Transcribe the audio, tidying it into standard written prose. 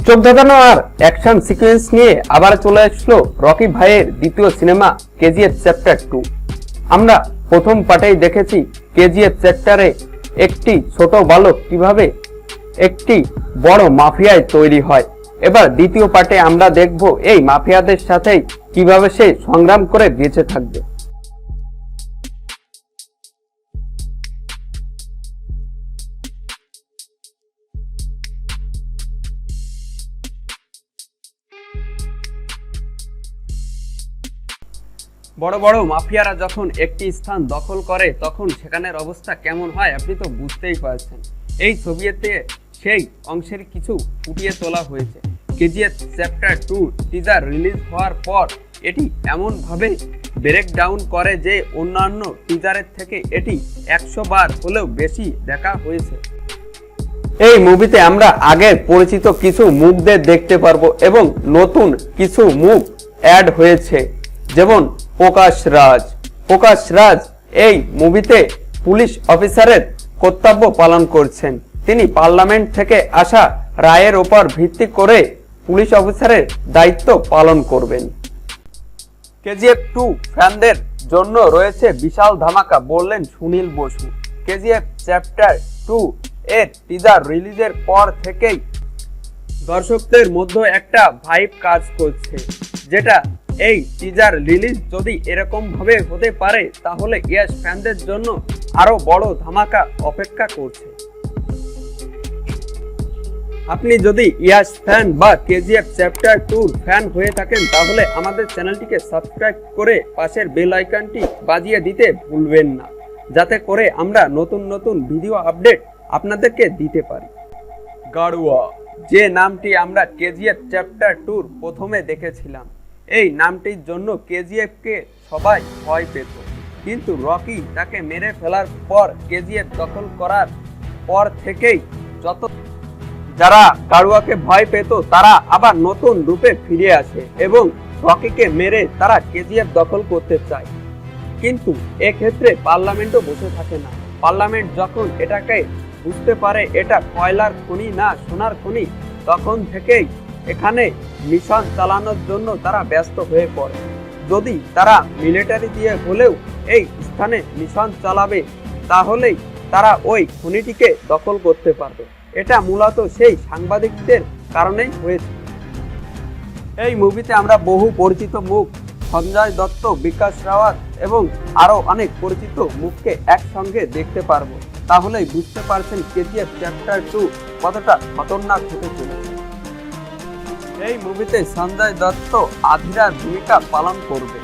চোখ ধাঁধানো আর action sequence নিয়ে আবার চলে আসলো রকি ভাইয়ের দ্বিতীয় সিনেমা কেজিএফ চ্যাপ্টার 2। আমরা প্রথম পার্টেই দেখেছি কেজিএফ চ্যাপ্টারে একটি ছোট বালক কিভাবে একটি বড় মাফিয়ায় তৈরি হয়। এবার দ্বিতীয় পার্টে আমরা দেখব এই মাফিয়াদের সাথেই কিভাবে সে সংগ্রাম করে বেঁচে থাকবে। বড় বড় মাফিয়ারা যখন একটি স্থান দখল করে তখন সেখানের অবস্থা কেমন হয় আপনি তো বুঝতেই পারছেন। এই ছবিতে সেই অংশের কিছু ফুটিয়ে তোলা হয়েছে। কেজিএফ চ্যাপ্টার 2 টিজার রিলিজ হওয়ার পর এটি এমনভাবে ব্রেক ডাউন করে যে অন্যান্য টিজারের থেকে এটি 100 বার হলেও বেশি দেখা হয়েছে। এই মুভিতে আমরা আগের পরিচিত কিছু মুখদের দেখতে পারবো এবং নতুন কিছু মুখ অ্যাড হয়েছে, যেমন প্রকাশ রাজ এই মুভিতে পুলিশ অফিসারের কর্তব্য পালন করছেন। তিনি পার্লামেন্ট থেকে আসা রায়ের উপর ভিত্তি করে পুলিশ অফিসারের দায়িত্ব পালন করবেন। কেজিএফ 2 ফ্যানদের জন্য রয়েছে বিশাল ধামাকা, বললেন সুনীল বসু। কেজিএফ চ্যাপ্টার 2 এর টিজার রিলিজের পর থেকেই দর্শকদের মধ্যে একটা ভাইব কাজ করছে, যেটা এই টিজার রিলিজ যদি এরকম ভাবে হতে পারে তাহলে ইয়াশ ফ্যানদের জন্য আরো বড় ধামাকা অপেক্ষা করছে। আপনি যদি ইয়াশ ফ্যান বা কেজিএফ চ্যাপ্টার 2 ফ্যান হয়ে থাকেন তাহলে আমাদের চ্যানেলটিকে সাবস্ক্রাইব করে পাশের বেল আইকনটি বাজিয়ে দিতে ভুলবেন না, যাতে করে আমরা নতুন নতুন ভিডিও আপডেট আপনাদেরকে দিতে পারি। গাড়ুয়া, যে নামটি আমরা কেজিএফ চ্যাপ্টার 2 প্রথমে দেখেছিলাম, এই নামটির জন্য কেজিএফ কে সবাই ভয় পেত, কিন্তু রকি তাকে মেরে ফেলার পর কেজিএফ দখল করার পর থেকেই যারা গাড়ুয়াকে ভয় পেত তারা আবার নতুন রূপে ফিরে আসে এবং রকিকে মেরে তারা কেজিএফ দখল করতে চায়। কিন্তু এক্ষেত্রে পার্লামেন্টও বসে থাকে না। পার্লামেন্ট যখন এটাকে বুঝতে পারে এটা কয়লার খনি না সোনার খনি, তখন থেকেই এখানে মিশন চালানোর জন্য তারা ব্যস্ত হয়ে পড়ে। যদি তারা মিলিটারি দিয়ে হলেও এই স্থানে মিশন চালাবে তাহলেই তারা ওই খনিটিকে দখল করতে পারবে। এটা মূলত সেই সাংবাদিকদের কারণেই হয়েছে। এই মুভিতে আমরা বহু পরিচিত মুখ সঞ্জয় দত্ত, বিকাশ রাওয়াত এবং আরো অনেক পরিচিত মুখকে একসঙ্গে দেখতে পারবো। তাহলেই বুঝতে পারছেন কেজিএফ চ্যাপ্টার 2 কতটা খতরনাক হতে চলেছে। এই মুভিতে সঞ্জয় দত্ত আধিরার ভূমিকা পালন করবে।